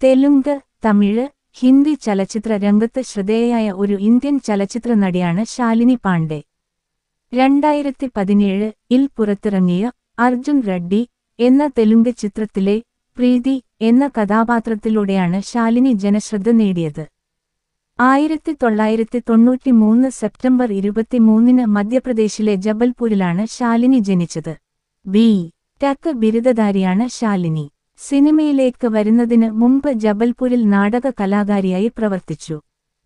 തെലുങ്ക്, തമിഴ്, ഹിന്ദി ചലച്ചിത്ര രംഗത്ത് ശ്രദ്ധേയയായ ഒരു ഇന്ത്യൻ ചലച്ചിത്ര നടിയാണ് ശാലിനി പാണ്ഡെ. 2017-ൽ പുറത്തിറങ്ങിയ അർജുൻ റെഡ്ഡി എന്ന തെലുങ്ക് ചിത്രത്തിലെ പ്രീതി എന്ന കഥാപാത്രത്തിലൂടെയാണ് ശാലിനി ജനശ്രദ്ധ നേടിയത്. 1993 സെപ്റ്റംബർ 23 മധ്യപ്രദേശിലെ ജബൽപൂരിലാണ് ശാലിനി ജനിച്ചത്. ബി.ടെക് ബിരുദധാരിയാണ് ശാലിനി. സിനിമയിലേക്ക് വരുന്നതിന് മുമ്പ് ജബൽപൂരിൽ നാടക കലാകാരിയായി പ്രവർത്തിച്ചു.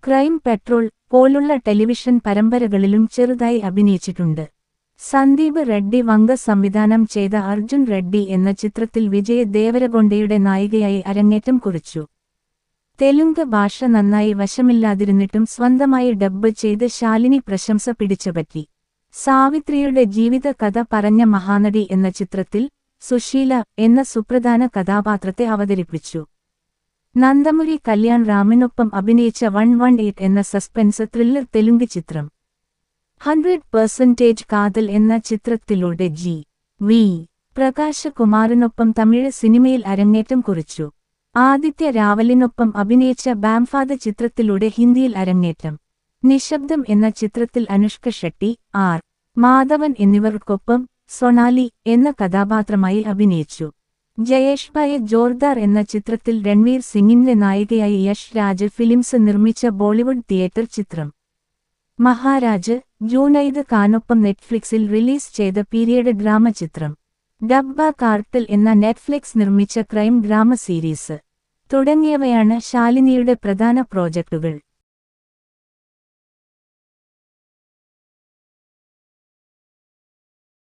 ക്രൈം പെട്രോൾ പോലുള്ള ടെലിവിഷൻ പരമ്പരകളിലും ചെറുതായി അഭിനയിച്ചിട്ടുണ്ട്. സന്ദീപ് റെഡ്ഡി വങ്ക സംവിധാനം ചെയ്ത അർജുൻ റെഡ്ഡി എന്ന ചിത്രത്തിൽ വിജയ ദേവരകൊണ്ടയുടെ നായികയായി അരങ്ങേറ്റം കുറിച്ചു. തെലുങ്ക് ഭാഷ നന്നായി വശമില്ലാതിരുന്നിട്ടും സ്വന്തമായി ഡബ്ബ് ചെയ്ത് ശാലിനി പ്രശംസ പിടിച്ചുപറ്റി. സാവിത്രിയുടെ ജീവിത കഥ പറഞ്ഞ മഹാനടി എന്ന ചിത്രത്തിൽ സുശീല എന്ന സുപ്രധാന കഥാപാത്രത്തെ അവതരിപ്പിച്ചു. നന്ദമുരി കല്യാൺ റാമിനൊപ്പം അഭിനയിച്ച 118 എന്ന സസ്പെൻസ് ത്രില്ലർ തെലുങ്ക് ചിത്രം. 100% കാതൽ എന്ന ചിത്രത്തിലൂടെ ജി.വി. പ്രകാശ് കുമാറിനൊപ്പം തമിഴ് സിനിമയിൽ അരങ്ങേറ്റം കുറിച്ചു. ആദിത്യ രാവലിനൊപ്പം അഭിനയിച്ച ബാംഫാദ് ചിത്രത്തിലൂടെ ഹിന്ദിയിൽ അരങ്ങേറ്റം. നിശബ്ദം എന്ന ചിത്രത്തിൽ അനുഷ്ക ഷെട്ടി, ആർ. മാധവൻ എന്നിവർക്കൊപ്പം സൊണാലി എന്ന കഥാപാത്രമായി അഭിനയിച്ചു. ജയേഷ് ഭായ് ജോർദാർ എന്ന ചിത്രത്തിൽ രൺവീർ സിംഗിന്റെ നായികയായി യഷ് രാജ് ഫിലിംസ് നിർമ്മിച്ച ബോളിവുഡ് തിയേറ്റർ ചിത്രം. മഹാരാജ് ജുനൈദ് ഖാനൊപ്പം നെറ്റ്ഫ്ലിക്സിൽ റിലീസ് ചെയ്ത പീരിയഡ് ഡ്രാമ ചിത്രം. ഡബ്ബ കാർട്ടൽ എന്ന നെറ്റ്ഫ്ലിക്സ് നിർമ്മിച്ച ക്രൈം ഡ്രാമ സീരീസ് തുടങ്ങിയവയാണ് ശാലിനിയുടെ പ്രധാന പ്രോജക്ടുകൾ.